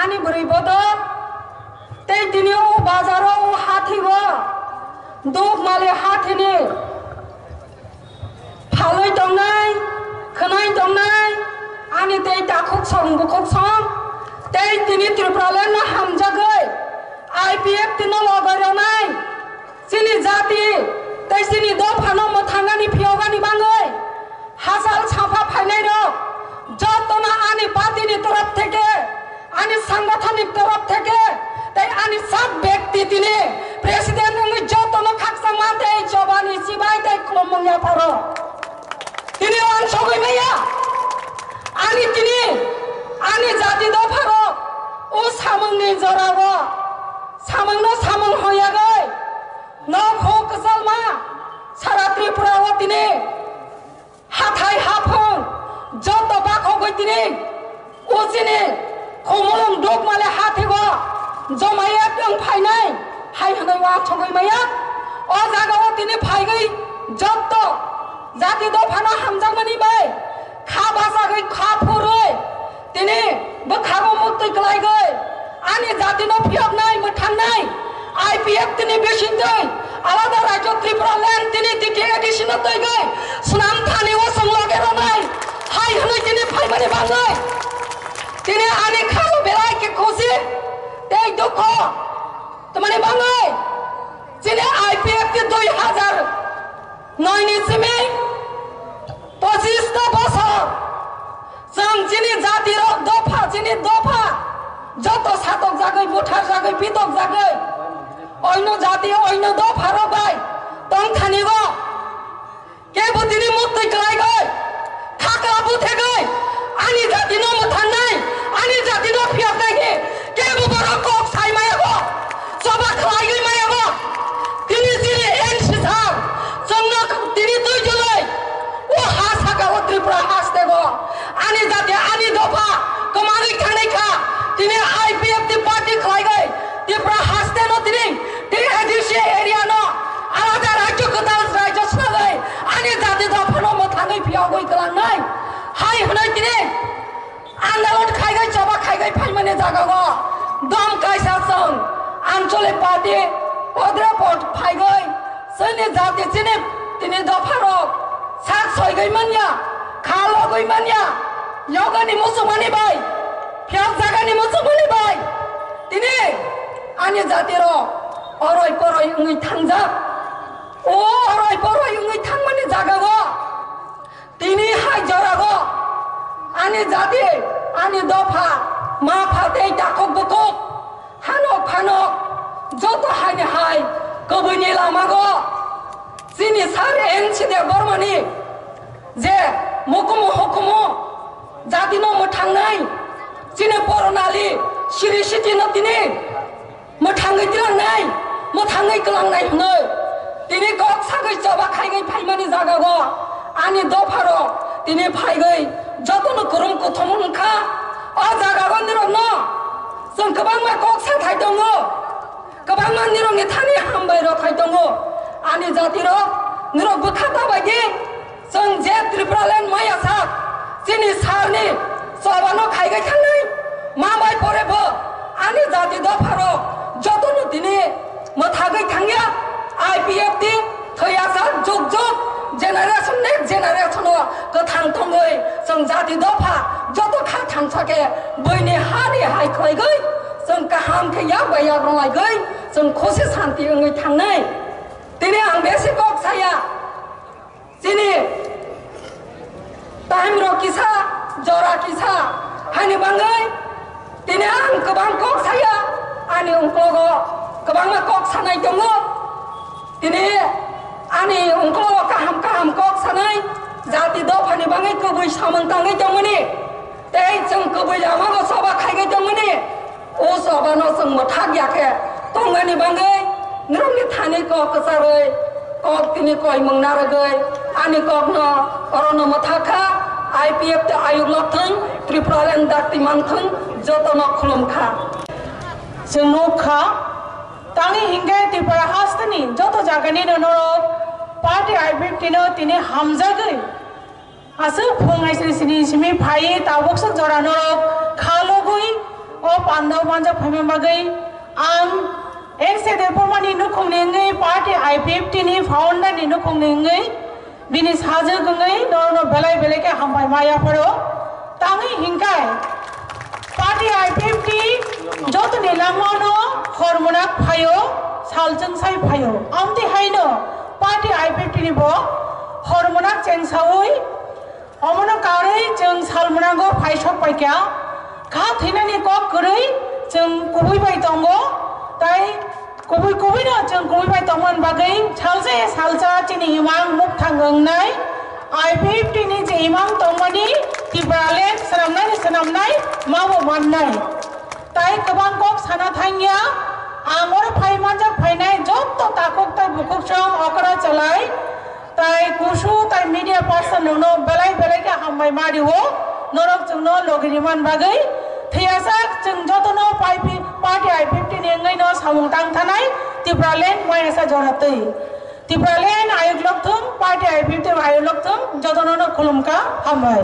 ani beri bodoh tei dini o bazaro o hati wa duk mali hati ni phaloi dongnai khnai dongnai ani tei takuk song bukuk song tei dini Tripuraland na hamjagai IPF tino logoronai sini jati tei sini dofano mothangani phiogani bangai hasal ছাপা ফাইনাই rock যতনা আনি পার্টির তরফ থেকে আনি সাংগঠনিক তরফ থেকে তাই আনি সব ব্যক্তি তিনি প্রেসিডেন্ট যতনা খাকসা মাতে জবানি সিবাই তাই ক্রমঙ্গা পারো তিনি অংশগ্রহণ মাইয়া আনি তিনি আনি জাতি দফারো ও সামংনি জরাবো সামংনো সামং হইয়া গই নক হোক সালমা সারা ত্রিপুরাও তিনি হাথাই হাফং যত বাখো গইতিনি ওসিনি খমলং ডক মালে হাথিগো জমাই একদম ফাইনাই হাই হনই ওয়া ছগই মাইয়া ও জাগাও তিনি ফাইগই যত জাতি দফানো হামজাগমানি বাই খা বাসা গই খা ফুরই তিনি বখাগো মুক্তি গলাই গই আনি জাতিনো ফিয়ক নাই মথান নাই IPF তিনি বেশি দই আলাদা রাজ্য ত্রিপুরাল্যান্ড তিনি দিকে এডিশন দই গই সুনাম থানি ও সংলগের নাই হাই হনই তিনি ফাইমানি বাংলাই তিনি আনি খাও বেলাই কে খুশি এই দুঃখ তোমানি বাংলাই তিনি IPF তি 2009 নি সিমি 25 বছর जों जिनि जाति दफा जिनि दफा যত সাতক জাগৈ বুঠার জাগৈ পিতক জাগৈ অন্য জাতি অন্য দফা রবাই তং থানি গো কে বুদিনি মুক্তি গলাই গই খাকলা বুথে গই আনি জাতি ন মথান নাই আনি জাতি ন ফিয়াক নাই কে বুবর কক সাই মায়া গো সবা খলাই গই মায়া গো তিনি যিনি এনসি সাব জন্য তিনি দুই জলাই ও হাসাকা ও ত্রিপুরা হাসতে গো আনি জাতি আনি দফা কমানি থানি খা তিনি IPF তি পার্টি খলাই গই ত্রিপুরা হাসতে ন তিনি তিনি এডিসি এরিয়া ন আলাদা রাজ্য কথা রাজ্য সবাই আনি জাতি দফানো মথাঙ্গই ফিয়াও গই গলাং নাই হাই হনাই তিনি আন্দোলন খাই গই জবা খাই গই ফাইমানে জাগা গো দম কাইসা সং আঞ্চলিক পার্টি পদ্রে পট ফাই গই সৈনি জাতি চিনি তিনি দফারো সাত ছয় গই মানিয়া খালো গই মানিয়া ইয়গানি মুসলমানি বাই ফিয়াক জাগানি মুসলমানি বাই তিনি আনি জাতিরো অরয় পরয় উঙ্গি থাংজা ও অরয় পরয় উঙ্গি থাংমানি জাগা গো তিনি হাই জরা গো আনি জাতি আনি দফা মা ফাতে ডাকক বকক হানক ফানক যত হাইনি হাই কবইনি লামা গো যিনি সার এনসি দে বর্মানি যে মকুমো হকুমো জাতি ন মথাংনাই যিনি পরনালি সিরি সিটি ন তিনি মথাঙ্গै দিলাंनाय মথাঙ্গै গলাंनाय হनै তিনি কক সাগৈ জবা খাইগৈ ফাইমানি জাগা গো আনি দফারো তিনি ফাইগৈ যতন করম কথমনখा अ জাগা গো নিরং ন जों गोबां मा কক सा थाइ दङ गोबां मा निरंनि थानि हामबाय र थाइ दङ आनि जाति र निरं बखाता बायदि जों जे त्रिपुरालेण्ड माया सा जिनि सारनि सबानो खाइगै थांनाय माबाय परेबो आनि जाति दफारो যতন তিনি মথাগৈ থাঙ্গিয়া IPF তি থৈয়াসা जुग जुग जेनारेशन नेक्स्ट जेनारेशन गोथां दङै जों जाति दफा যত खा थांसाके बैनि हानि हायखलायगै जों गाहाम खैया बाया रलायगै जों खुसि शान्ति ओङै थांनाय दिनै आं बेसे कक साया जिनि टाइम र किसा जरा किसा हानि बाङै दिनै आं गोबां कक साया आनि उंक्लगो गोबां मा कक सानाय दङ दिनै आनि उंक्लगो गाहाम गाहाम कक सानाय जाति दफानि बाङै गुबै सामोनताङै दङनि तै जों गुबै लामागो सबा खाइगै दङनि ओ सबानो जों मथागियाखे तंगानि बाङै निरंनि थानि कक कसारै कक तिनि कय मंनारगै आनि कक न अरन मथाखा IPF তে आयोग लथों त्रिपुरालेण्ड दाक्ति मांथों जतन खुलुमखा जों नखा तांनि हिंगे त्रिपुरा हास्तनि जत जागानि नरक पार्टी IPF तिनो तिनि हामजागै आसो फुंगाइसि सिनि सिमि फाइ ताबक्स जरा नरक खालगै ओ पांडव मांजा फैमे बागै आं एक से देरपरमानि नुखुंनिङै पार्टी I50 नि फाउंडर नि नुखुंनिङै बिनि साजो गङै नरनो बेलाय बेलेके हामबाय मायाफोरो ताङै हिंकाय पार्टी I50 जत नि लामानो हरमोनाक फायो सालजों साय फायो आमति हायनो पार्टी I50 नि बो हरमोनाक चेंसावै अमनो कारै जों सालमोनांगो फायसक पाइका खा थैनानि कक गरै जों कुबैबाय दंगो ताई कुबैनो जों कुबैबाय दंमोन बागै सालसे सालसा चिनि इमां मुख थांगोंनाय I50 नि जे इमां दंमोनि तिब्रालेन सोनामनाय मावो माननाय ताई गोबां कक साना थांगिया आमर फायमानजा फायनाय जत ताकक ताई बुकुक सम अकरा चलाय ताई कुसु ताई मीडिया पर्सन नो बेलाय बेलाय हामबाय मारिवो नरक जोंनो लगिरिमान बागै थैयासाक जों जतनो पार्टी I50 नि ngैनो सामुं तांथानाय तिब्रालेन मायनासा जरातै तिब्रालेन आयुक लक्थुम पार्टी I50 आयुक लक्थुम जतनो खुलुमका हामबाय।